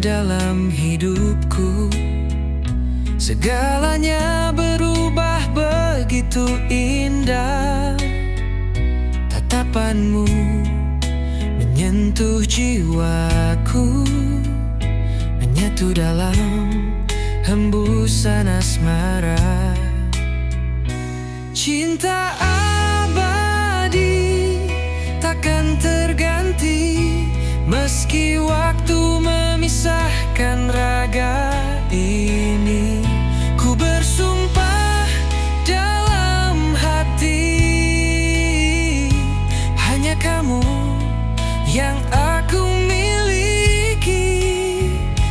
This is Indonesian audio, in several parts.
dalam hidupku. Segalanya berubah begitu indah. Tatapanmu menyentuh jiwaku, menyatu dalam hembusan asmara. Cinta abadi takkan terganti, meski waktu memisahkan raga ini. Ku bersumpah dalam hati, hanya kamu yang aku miliki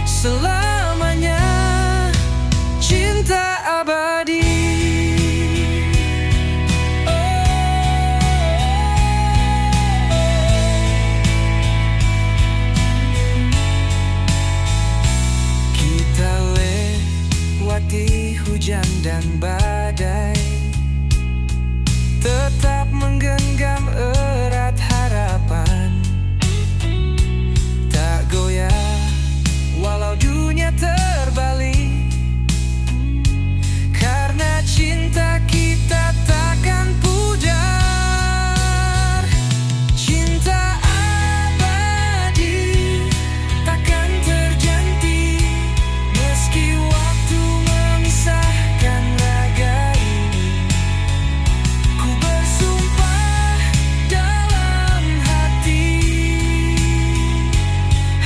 selamanya. Cinta abadi. Hujan dan badai, tetap menggenggam erat harapan. Tak goyah walau dunia terbalik, karena cinta kita takkan pudar. Cinta abadi takkan terganti, meski waktu memisahkan raga ini. Ku bersumpah dalam hati,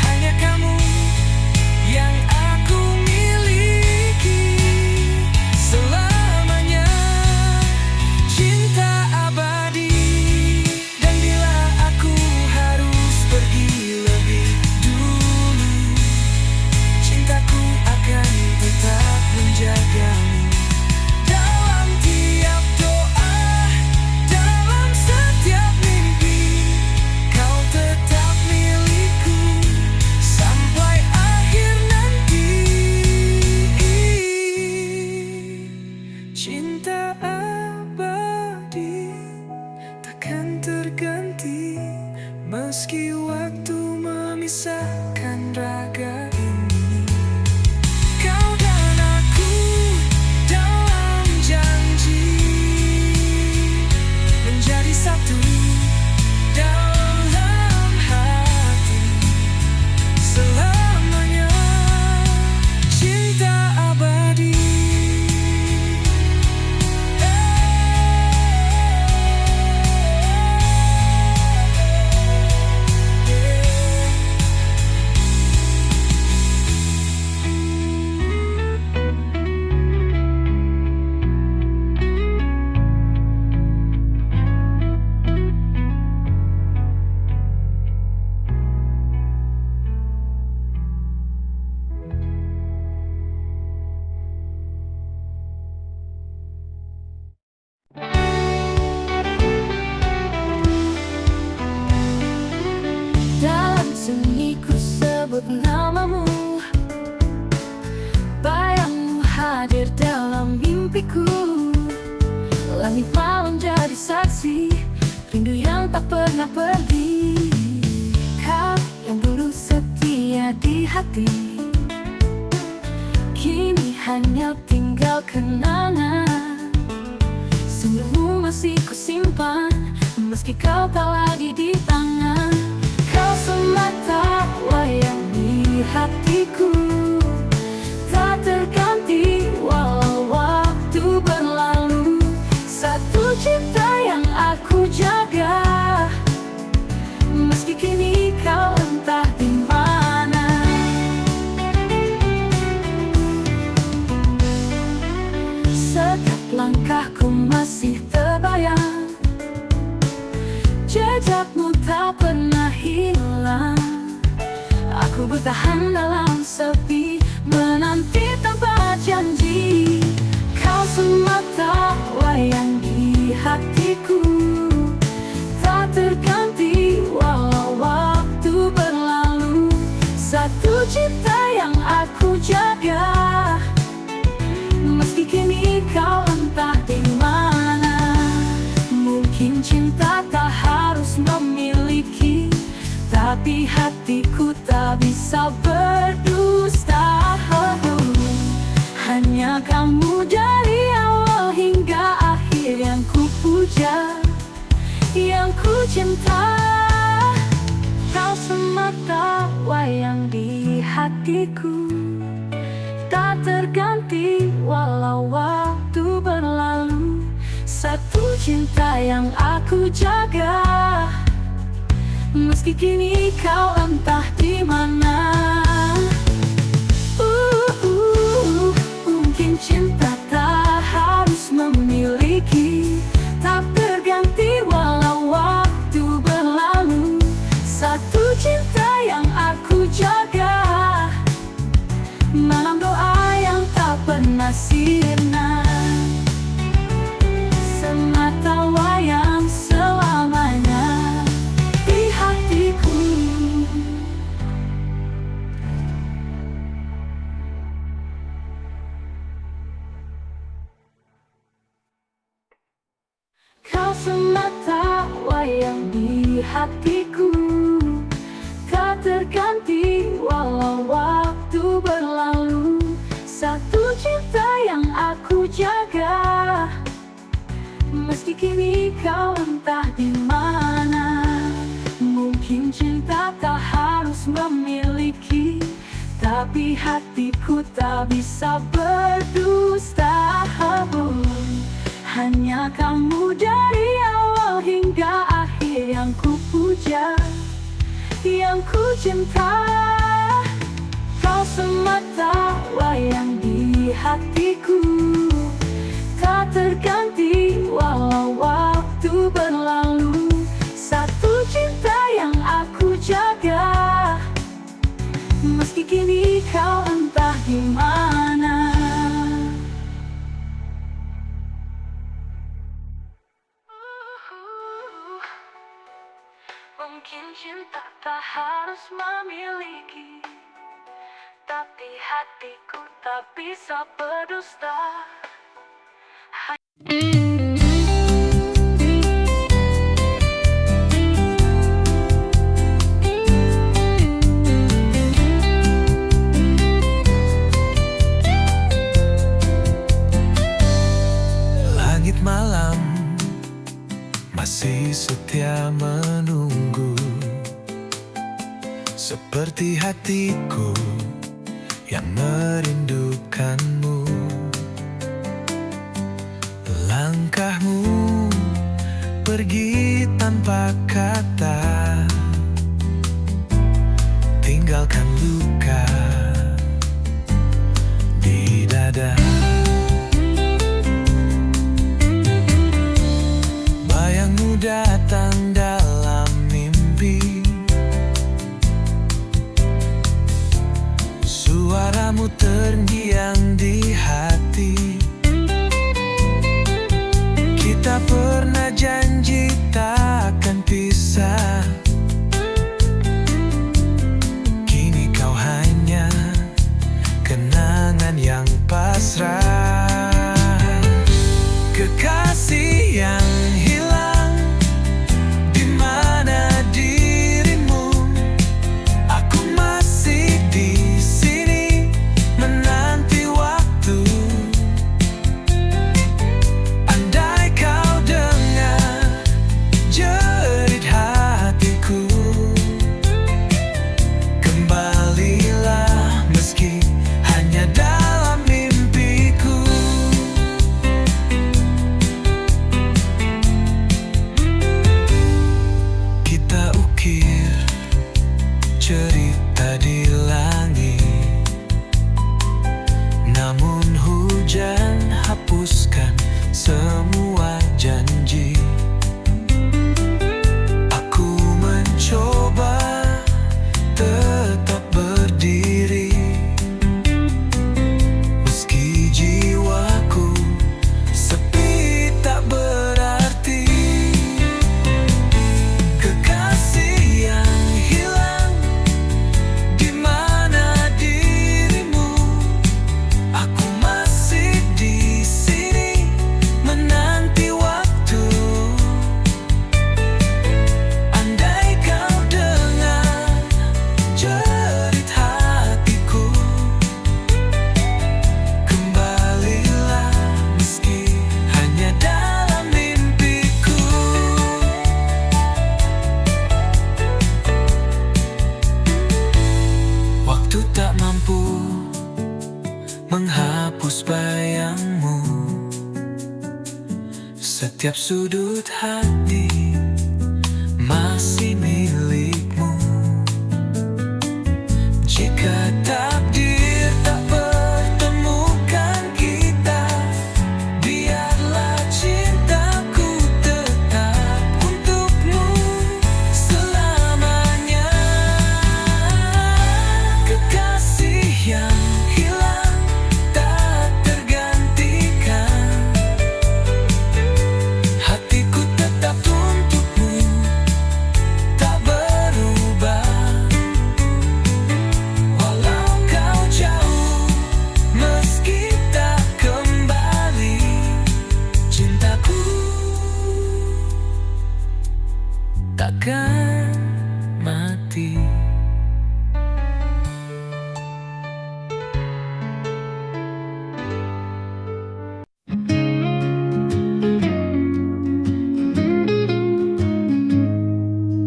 hanya kamu yang aku miliki selamanya. Cinta abadi. Dan bila aku harus pergi lebih dulu, cintaku akan tetap menjagamu. Dalam tiap doa, dalam setiap mimpi, kau tetap milikku sampai akhir nanti. Cinta abadi takkan terganti, meski waktu memisahkan raga ini. Kau dan aku dalam janji, menjadi satu dalam hati selamanya. Cinta abadi. Dalam seni ku sebut namamu, bayangmu hadir dalam mimpiku. Langit malam jadi saksi, rindu yang tak pernah pergi. Kau yang dulu setia di hati, kini hanya tinggal kenangan. Senyummu masih ku simpan, meski kau tak lagi di tangan. Kau semata wayang di hatiku, tak terganti walau waktu berlalu. Satu cinta yang aku jaga, meski kini kau entah di mana. Setiap langkahku masih terbayang, jejakmu tak pernah hilang. Aku bertahan dalam sepi, menanti tanpa janji. Kau semata wayang di hatiku, tak terganti walau waktu berlalu. Satu cinta yang aku jaga, meski kini kau entah di mana. Mungkin cinta tak harus memiliki, tapi hatiku tak bisa berdua. wayang di hatiku, tak terganti walau waktu berlalu. Satu cinta yang aku jaga, meski kini kau entah di mana. Mungkin cinta tak harus memiliki, tak terganti walau waktu berlalu. Satu cinta yang aku jaga, malam doa yang tak pernah sirna, semata wayang selamanya di hatiku. Kau semata wayang di hatiku, tak terganti walau waktu berlalu. Satu cinta yang aku jaga, meski kini kau entah di mana. Mungkin cinta tak harus memiliki, tapi hatiku tak bisa berdusta. Hanya kamu dari awal hingga akhir yang ku puja, yang ku cinta. Kau semata wayang di hatiku, tak terganti walau waktu berlalu. Satu cinta yang aku jaga, meski kini kau entah di mana. Mungkin cinta tak harus memiliki, tapi hatiku tak bisa berdusta. Langit malam masih setia menunggu, seperti hatiku yang merindukanmu. Langkahmu pergi tanpa kata, tinggalkan luka di dada. Bayangmu datang dalam mimpi, suaramu terngiang di hati. Kita pernah janji tak akan pisah, kini kau hanya kenangan yang pasrah. Kekasih yang hilang, di mana dirimu? Aku masih di sini menanti waktu Setiap sudut hati masih milikmu. Jika takdir tak pertemukan kita, biarlah cintaku tetap untukmu selamanya. Kekasih yang hilang tak tergantikan, hatiku tetap untukmu, tak berubah. Walau kau jauh, meski tak kembali, cintaku takkan mati.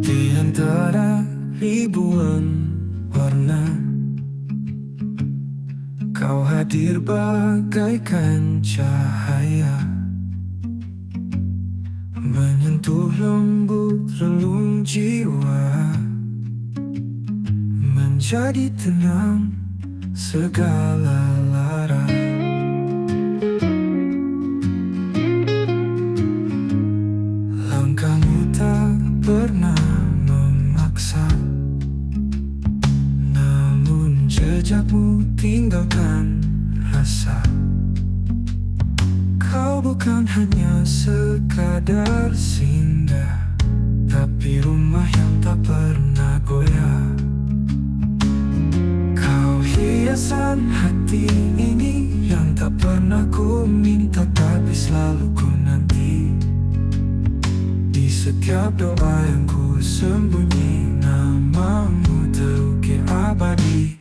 Di antara ribuan warna, kau hadir bagaikan cahaya, menyentuh lembut relung jiwa, menjadi tenang segala lara. Langkahmu tak pernah memaksa, namun jejakmu tinggalkan rasa. Kau bukan hanya sekadar singgah, tapi rumah yang tak pernah goyah. Kau hiasan hati ini yang tak pernah ku minta, tapi selalu ku nanti. Di setiap doa yang ku sembunyi, namamu terukir abadi.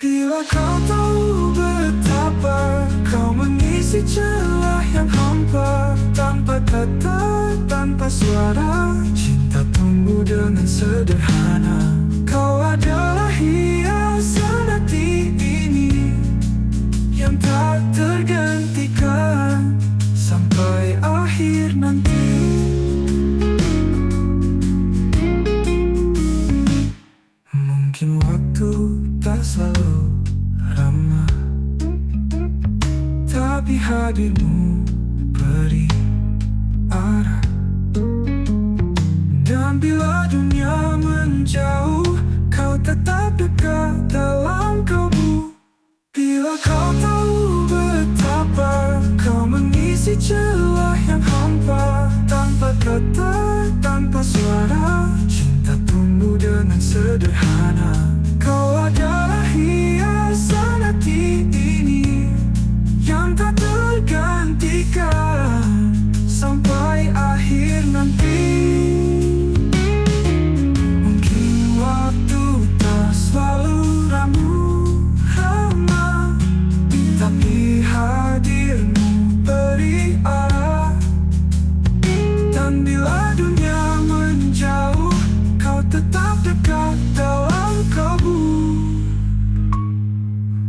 Bila kau tahu betapa kau mengisi celah yang hampa, tanpa kata, tanpa suara, cinta tumbuh dengan sederhana. Kau adalah hiasan hati ini yang tak tergantikan sampai akhir nanti. Mungkin waktu tak selalu ramah, tapi hadirmu beri arah. Dan bila dunia menjauh, kau tetap dekat dalam kalbu. Bila kau tahu betapa kau mengisi celah yang hampa, tanpa kata, tanpa suara, cinta tumbuh dengan sederhana. Kau adalah hiasan hati ini yang tak tergantikan sampai akhir nanti. Mungkin waktu tak selalu ramah, tapi hadirmu beri arah. Dan bila dunia menjauh, kau tetap dekat dalam kalbu.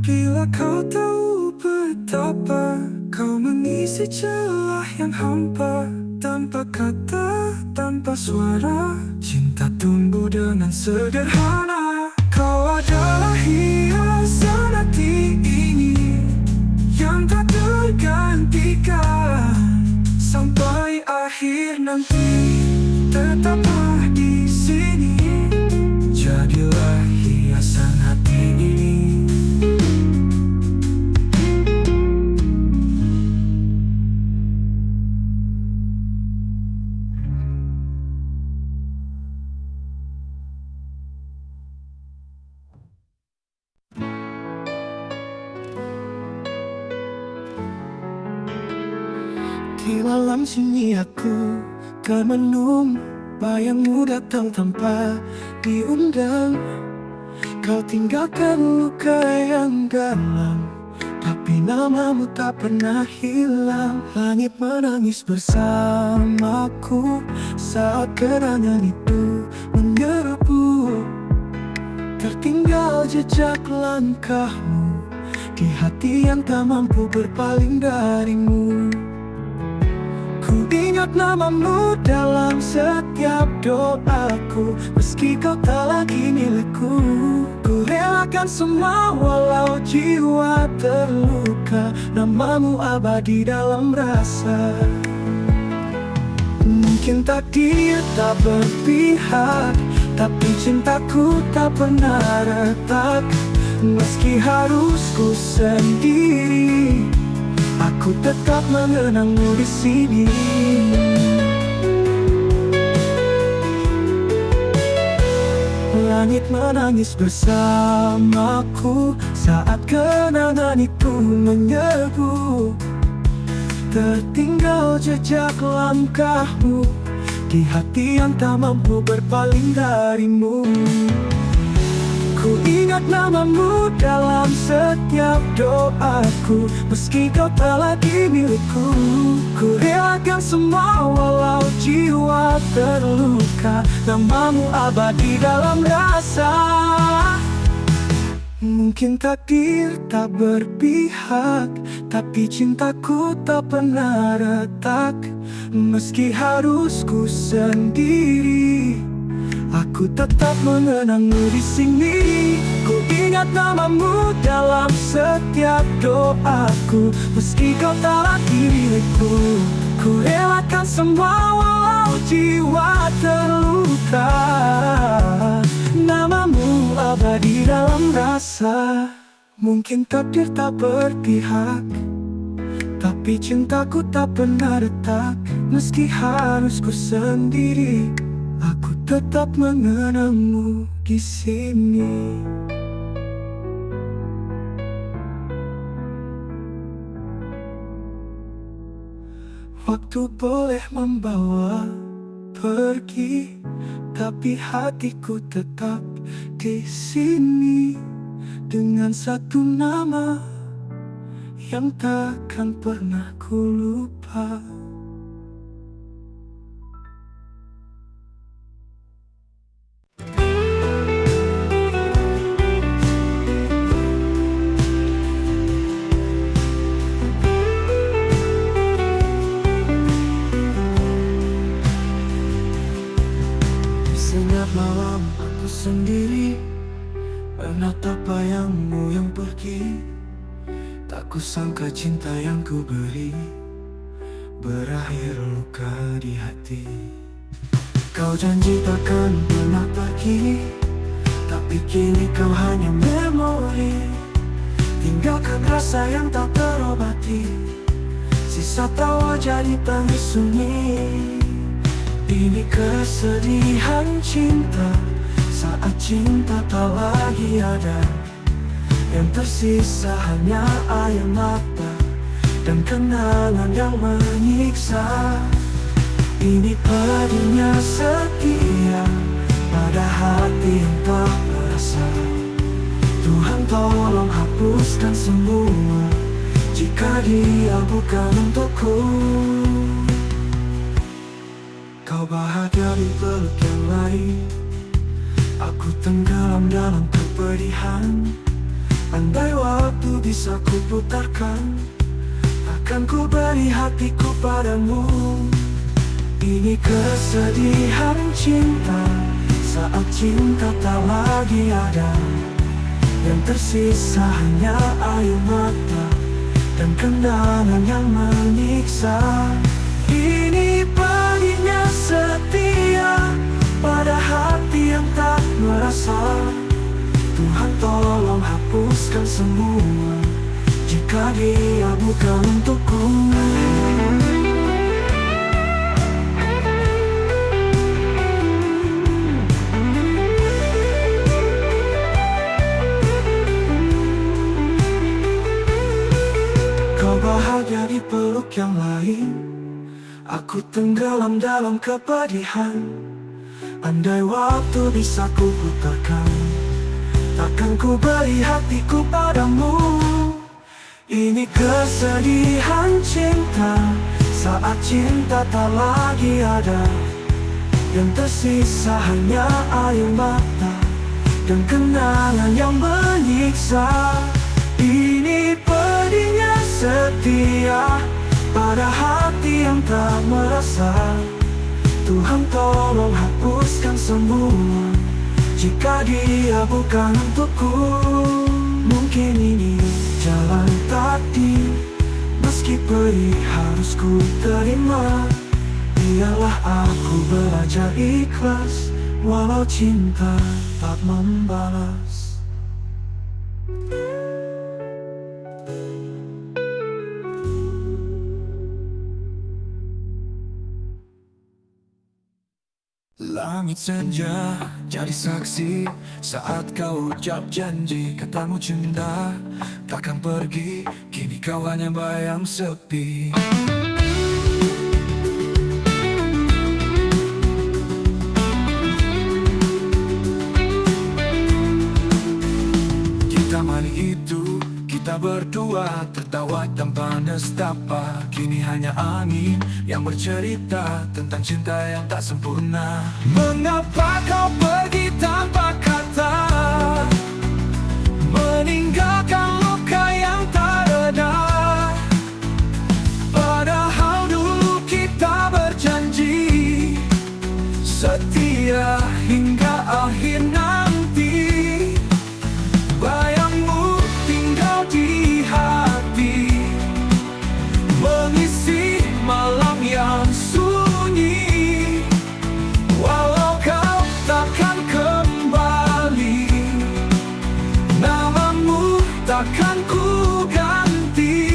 Bila kau tahu betapa kau mengisi celah yang hampa, tanpa kata, tanpa suara, cinta tumbuh dengan sederhana. Kau adalah hiasan hati ini yang tak tergantikan sampai akhir nanti. Tetaplah di sini, jadilah hiasan hati ini. Di malam sunyi aku termenung, bayangmu datang tanpa diundang. Kau tinggalkan luka yang dalam, tapi namamu tak pernah hilang. Langit menangis bersamaku saat kenangan itu menyerbu. Tertinggal jejak langkahmu di hati yang tak mampu berpaling darimu. Ku ingat ingat namamu dalam setiap doaku. Meski kau tak lagi milikku, ku relakan semua walau jiwa terluka. Namamu abadi dalam rasa. Mungkin takdir tak berpihak, tapi cintaku tak pernah retak. Meski harus ku sendiri, aku tetap mengenangmu di sini. Langit menangis bersamaku saat kenangan itu menyerbu. Tertinggal jejak langkahmu di hati yang tak mampu berpaling darimu. Ku ingat namamu dalam setiap doaku. Meski kau tak lagi milikku, ku relakan semua walau jiwa terluka. Namamu abadi dalam rasa. Mungkin takdir tak berpihak, tapi cintaku tak pernah retak. Meski harus ku sendiri, aku tetap mengenangmu di sini. Ku ingat namamu dalam setiap doaku. Meski kau tak lagi milikku, ku relakan semua walau jiwa terluka. Namamu abadi dalam rasa. Mungkin takdir tak berpihak, tapi cintaku tak pernah retak. Meski harus ku sendiri, aku tetap mengenangmu di sini. Waktu boleh membawa pergi, tapi hatiku tetap di sini. Dengan satu nama yang takkan pernah ku lupa. Setiap malam aku sendiri menatap bayangmu yang pergi. Tak kusangka cinta yang ku beri berakhir luka di hati. Kau janji takkan pernah pergi, tapi kini kau hanya memori. Tinggalkan rasa yang tak terobati, sisa tawa jadi tangis sunyi. Ini kesedihan cinta saat cinta tak lagi ada. Yang tersisa hanya air mata dan kenangan yang menyiksa. Ini pedihnya setia pada hati yang tak merasa. Tuhan tolong hapuskan semua jika dia bukan untukku. Kau bahagia di peluk yang lain, aku tenggelam dalam kepedihan. Andai waktu bisa ku putarkan, akan ku beri hatiku padamu. Ini kesedihan cinta saat cinta tak lagi ada. Yang tersisa hanya air mata dan kenangan yang menyiksa. Ini pedihnya setia pada hati yang tak merasa. Tuhan tolong hapuskan semua jika dia bukan untukku. Kau bahagia di peluk yang lain, aku tenggelam dalam kepedihan. Andai waktu bisa ku putarkan, takkan ku beri hatiku padamu. Ini kesedihan cinta saat cinta tak lagi ada. Yang tersisa hanya air mata dan kenangan yang menyiksa. Ini pedihnya setia pada hati yang yang tak merasa. Tuhan tolong hapuskan semua jika dia bukan untukku. Mungkin ini jalan takdir, meski perih harus ku terima. Biarlah aku belajar ikhlas, walau cinta tak membalas. Langit senja jadi saksi saat kau ucap janji. Katamu cinta takkan pergi, kini kau hanya bayang sepi. Kita malam itu, kita berdua tertawa tanpa nestapa. Kini hanya angin yang bercerita tentang cinta yang tak sempurna. Mengapa kau pergi tanpa kata, meninggalkan luka yang tak reda? Padahal dulu kita berjanji setia hingga akhir nanti. Bayangmu tinggal di hati, mengisi malam yang sunyi. Walau kau takkan kembali, namamu takkan ku ganti.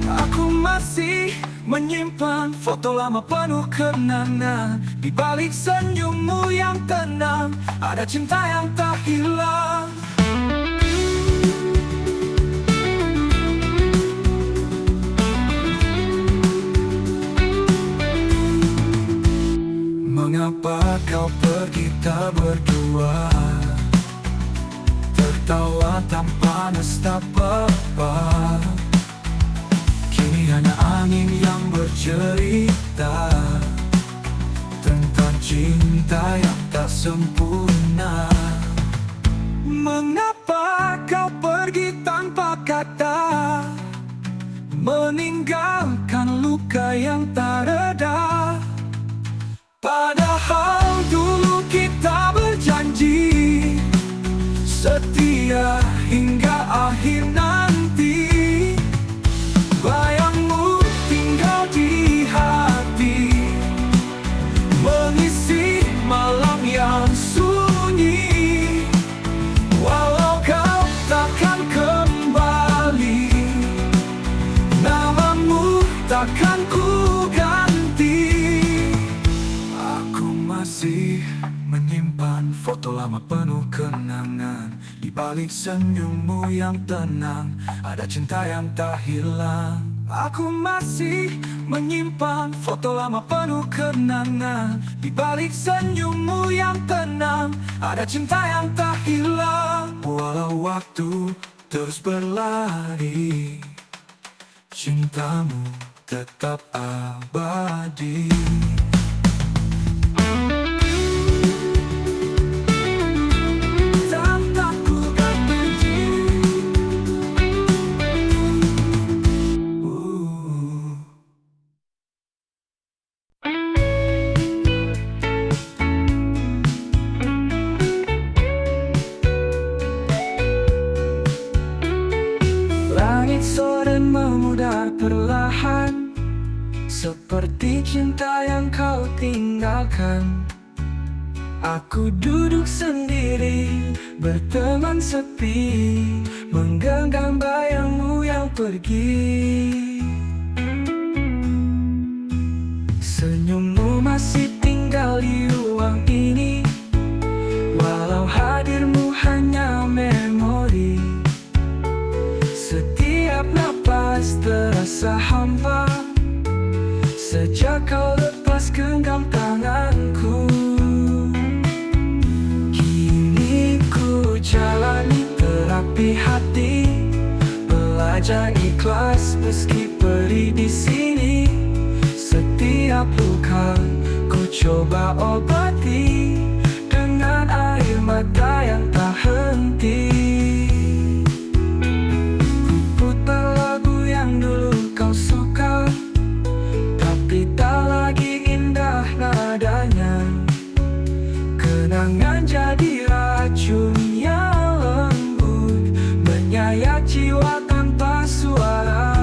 Aku masih menyimpan foto lama penuh kenangan. Di balik senyummu yang tenang, ada cinta yang tak hilang. Mengapa kau pergi tak berdua, tertawa tanpa nestapa? Kini hanya angin yang bercerita tentang cinta yang tak sempurna. Mengapa kau pergi tanpa kata, meninggalkan luka yang tak reda? Padahal dulu kita berjanji setia hingga akhir nanti. Bayangmu tinggal di hati, mengisi malam yang sunyi. Walau kau takkan kembali, namamu takkan ku ganti. Aku masih menyimpan foto lama penuh kenangan. Di balik senyummu yang tenang, ada cinta yang tak hilang. Aku masih menyimpan foto lama penuh kenangan. Di balik senyummu yang tenang, ada cinta yang tak hilang. Walau waktu terus berlari, cintamu tetap abadi. Langit sore memudar perlahan, seperti cinta yang kau tinggalkan. Aku duduk sendiri, berteman sepi, menggenggam bayangmu yang pergi. Senyummu masih tinggal di ruang ini, walau hadirmu hanya memori. Setiap napas terasa hampa sejak kau lepas genggam tanganku. Kini ku jalani terapi hati, belajar ikhlas meski perih di sini. Setiap luka ku coba obati dengan air mata yang tak henti. Ku putar lagu yang dulu kau suka, menyayat jiwa tanpa suara.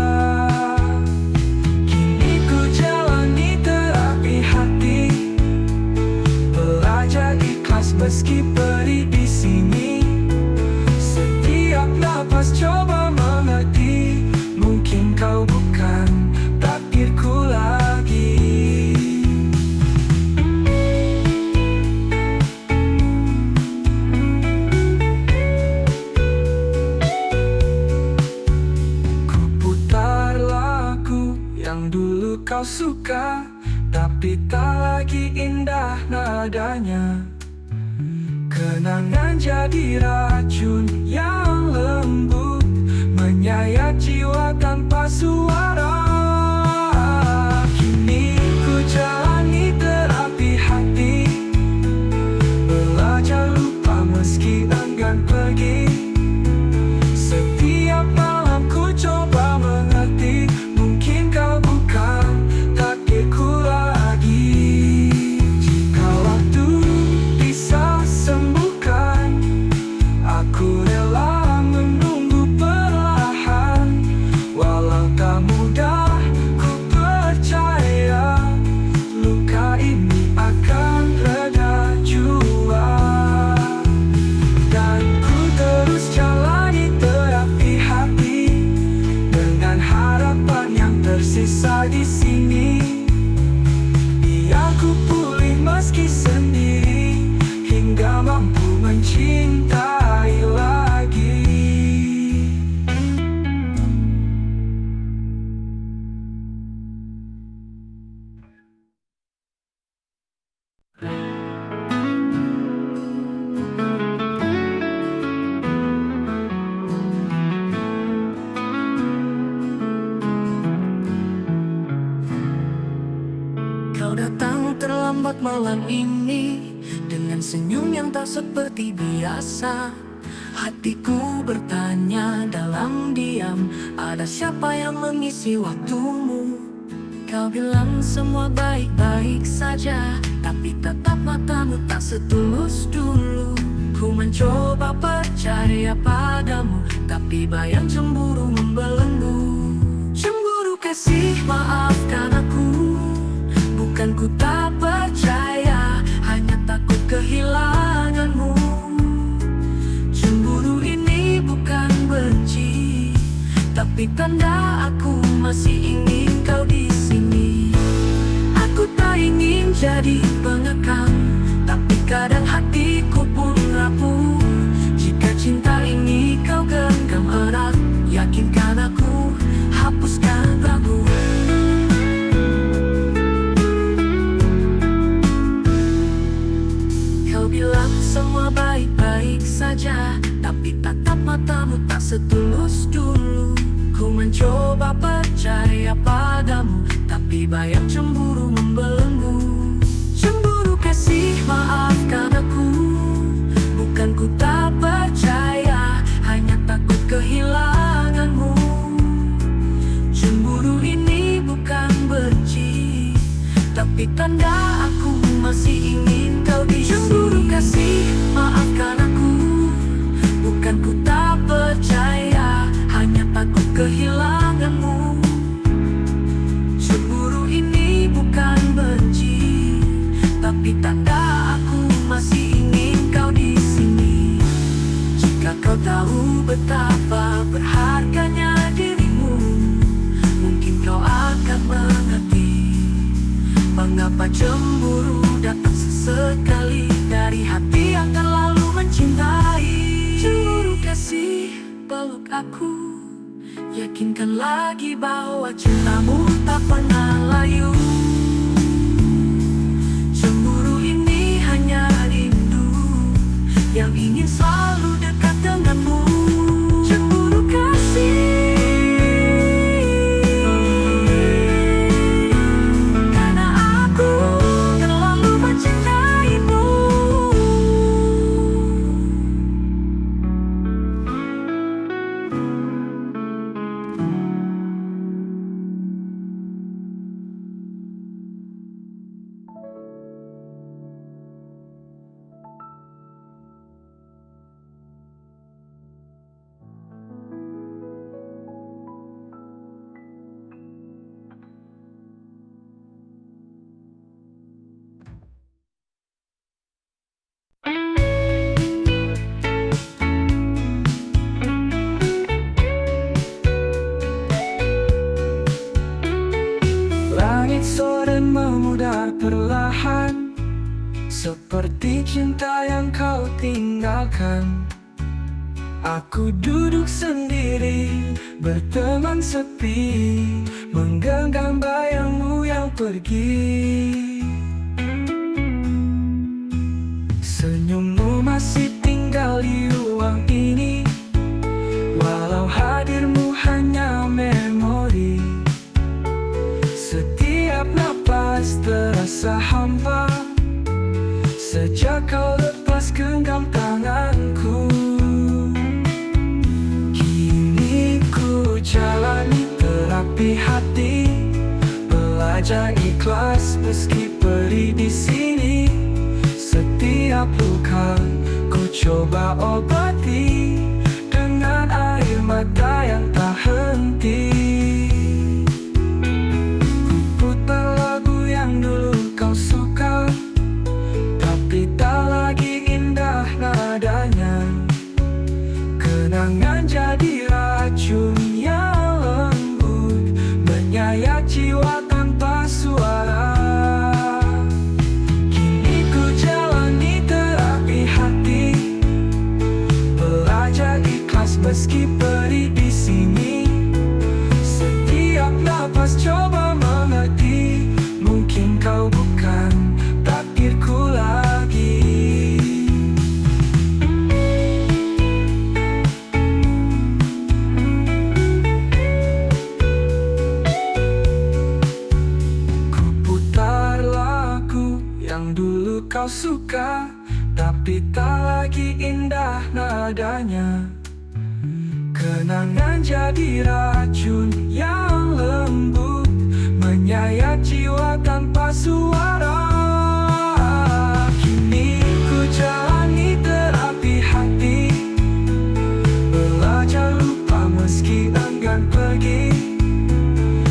Kini ku jalani terapi hati, belajar ikhlas meski pedih di sini. Setiap napas coba mengerti, mungkin kau bukan takdirku lagi. Ku putar lagu yang dulu kau suka, tapi tak lagi indah nadanya. Kenangan jadi racun yang lembut, menyayat jiwa tanpa suara. Kini ku jalani terapi hati, belajar lupa meski enggan pergi. Setiap malam ku coba mengerti, mungkin kau bukan takdirku lagi. Jika waktu bisa sembuhkan, aku rela menunggu perlahan. Walau tak mudah, ku percaya luka ini akan reda jua. Dan ku terus jalani terapi hati, dengan harapan yang tersisa di sini. Biar ku pulih meski sendiri, hingga mampu mencintai lagi. Kau datang terlambat malam ini, dengan senyum yang tak seperti biasa. Hatiku bertanya dalam diam, ada siapa yang mengisi waktumu? Kau bilang semua baik-baik saja, tapi tetap matamu tak setulus dulu. Ku mencoba percaya padamu, tapi bayang cemburu membelenggu. Cemburu kasih, maafkan aku, bukan ku tak percaya, hanya takut kehilanganmu. Cemburu ini bukan benci, tapi tanda aku masih ingin kau di sini. Aku tak ingin jadi pengekang, tapi kadang hatiku pun rapuh. Jika cinta ini kau genggam erat, yakinkan aku, hapuskan ragu. Kau bilang semua baik-baik saja, tapi tatap matamu tak setulus dulu. Ku mencoba percaya padamu, tapi bayang cemburu membelenggu. Cemburu kasih, maafkan aku, bukan ku tak percaya, hanya takut kehilanganmu. Cemburu ini bukan benci, tapi tanda aku masih ingin kau di sini. Cemburu kasih, maafkan aku, bukan ku tak percaya, hanya takut kehilanganmu. Cemburu ini bukan benci, tapi tanda aku masih ingin kau di sini. Jika kau tahu betapa berharganya dirimu, mungkin kau akan mengerti mengapa cemburu datang sesekali dari hati yang terlalu mencintai. Cemburu kasih, peluk aku, yakinkan lagi bahwa cintamu tak pernah layu. Cemburu ini hanya rindu yang ingin selalu dekat denganmu. Cemburu kasih, karena aku terlalu mencintaimu. seperti cinta yang kau tinggalkan. Aku duduk sendiri, berteman sepi, menggenggam bayangmu yang pergi. Senyummu masih tinggal di ruang ini, walau hadirmu hanya memori. Setiap napas terasa hampa sejak kau lepas genggam tanganku. Kini ku jalani terapi hati, belajar ikhlas meski perih di sini. Setiap luka ku coba obati dengan air mata yang tak henti. Ku putar lagu yang dulu kau suka, tapi tak lagi indah nadanya. Kenangan jadi racun yang lembut, menyayat jiwa tanpa suara. Kini ku jalani terapi hati, belajar ikhlas meski perih di sini. Setiap napas coba mengerti, mungkin kau bukan takdirku lagi. Ku putar lagu yang dulu kau suka, tapi tak lagi indah nadanya. Kenangan jadi racun yang lembut, menyayat jiwa tanpa suara. Kini ku jalani terapi hati, belajar lupa meski enggan pergi.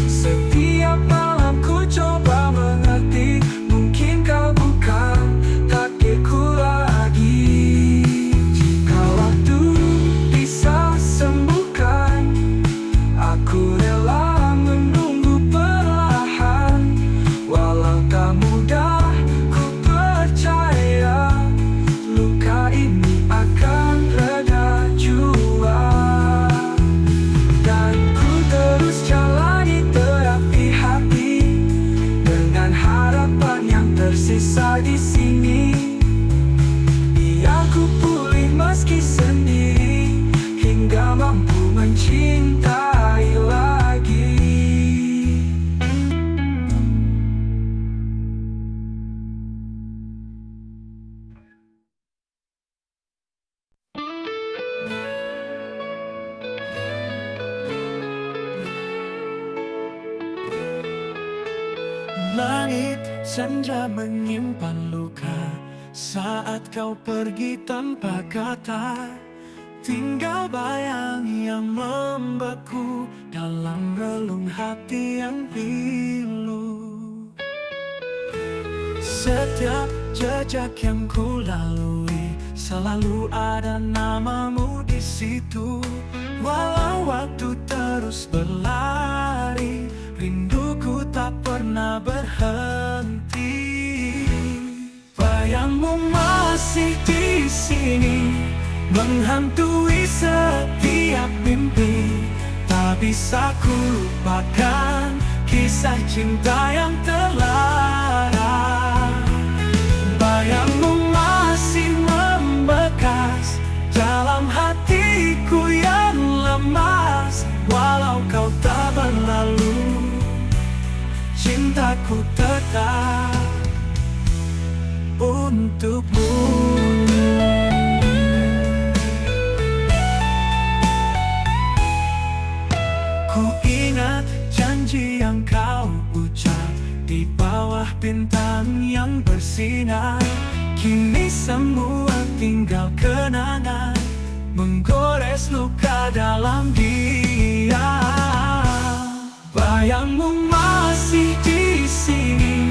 Setiap malam ku coba mengerti, mungkin kau bukan takdirku lagi. Jika waktu bisa sembuhkan, aku rela menunggu perlahan. Walau tak mudah, ku percaya luka ini akan reda jua. Dan ku terus jalani terapi hati, dengan harapan yang tersisa di sini. Biar ku pulih meski sendiri, hingga mampu mencintai lagi. Langit senja menyimpan luka saat kau pergi tanpa kata. Tinggal bayang yang membeku dalam relung hati yang pilu. Setiap jejak yang ku lalui, selalu ada namamu di situ. Walau waktu terus berlari, rinduku tak pernah berhenti. Bayangmu masih di sini, menghantui setiap mimpi. Tak bisa ku lupakan kisah cinta yang terlarang. Bayangmu masih membekas dalam hatiku yang lemas. Walau kau tak berlalu, cintaku tetap untukmu. Ku ingat janji yang kau ucap di bawah bintang yang bersinar. Kini semua tinggal kenangan, menggores luka dalam dia. Bayangmu masih di sini,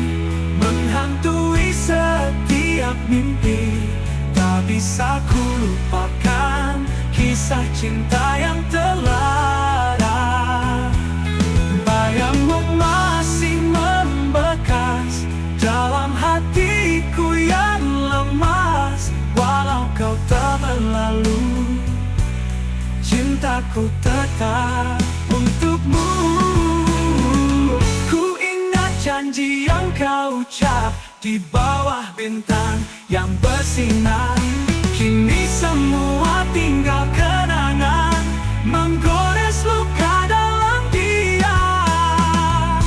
menghantui setiap mimpi. Tak bisa ku lupakan kisah cinta yang terlarang. Bayangmu masih membekas dalam hatiku yang lemah. cintaku tetap untukmu. Ku ingat janji yang kau ucap di bawah bintang yang bersinar. Kini semua tinggal kenangan, menggores luka dalam diam.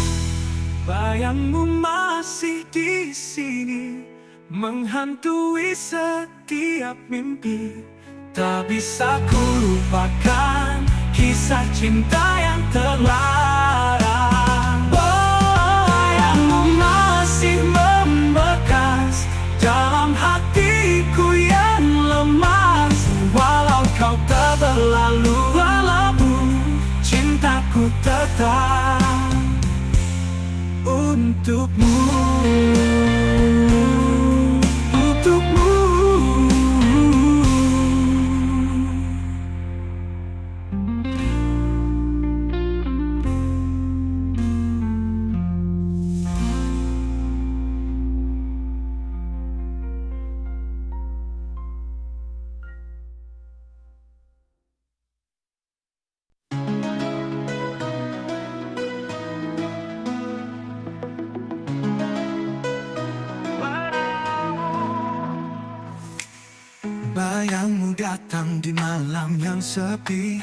Bayangmu masih di sini, menghantui setiap mimpi. Tak bisa ku lupakan kisah cinta yang terlarang. Bayangmu masih membekas dalam hatiku yang lemas. Walau kau tak berlalu lalu, cintaku tetap untukmu. Bayangmu datang di malam yang sepi,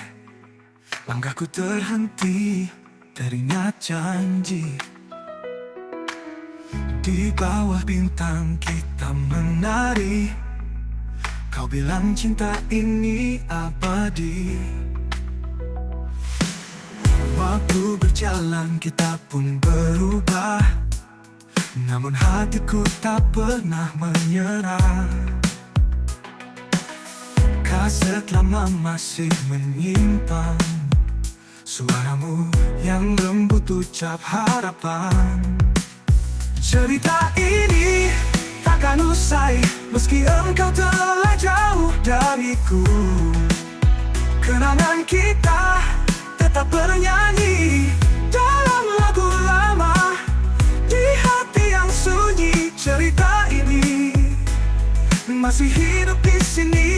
langkahku terhenti, teringat janji. Di bawah bintang kita menari, kau bilang cinta ini abadi. Waktu berjalan kita pun berubah, namun hatiku tak pernah menyerah. Kaset lama masih menyimpan suaramu yang lembut ucap harapan. Cerita ini takkan usai meski engkau telah jauh dariku. Kenangan kita tetap bernyanyi dalam lagu lama di hati yang sunyi. Cerita ini masih hidup di sini.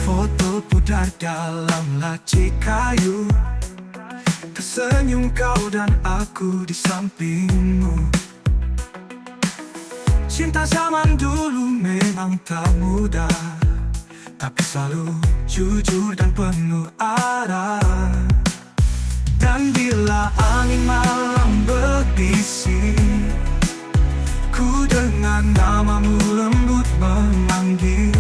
Foto pudar dalam laci kayu, tersenyum kau dan aku di sampingmu. Cinta zaman dulu memang tak mudah, tapi selalu jujur dan penuh arah. Dan bila angin malam berbisik, ku dengar namamu lembut memanggil.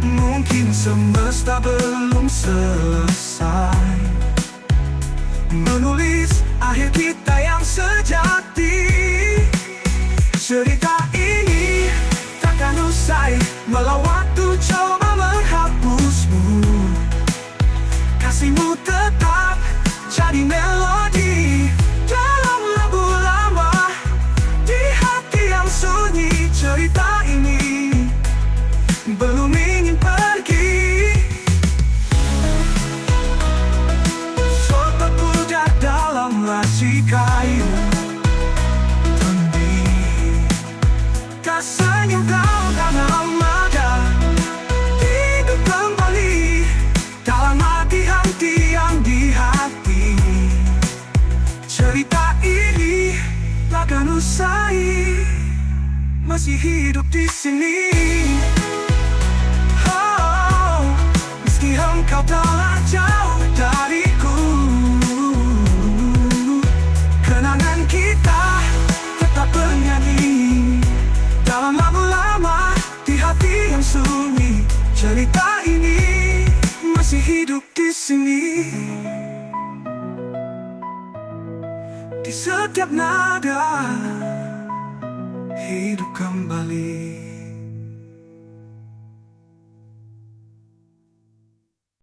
Mungkin semesta belum selesai menulis akhir kita yang sejati. Cerita ini takkan usai walau waktu coba menghapusmu. Kasihmu tetap jadi melodi dalam lagu lama di hati yang sunyi. Cerita ini belum ingin pergi. Foto pudar dalam laci kayu, tanding kasihnya kau dan armada hidup kembali dalam hati-hati yang di hati. Cerita ini takkan usai masih hidup di sini. Engkau telah jauh dariku. Kenangan kita tetap bernyanyi dalam lagu lama di hati yang sunyi. Cerita ini masih hidup di sini. Di setiap nada hidup kembali.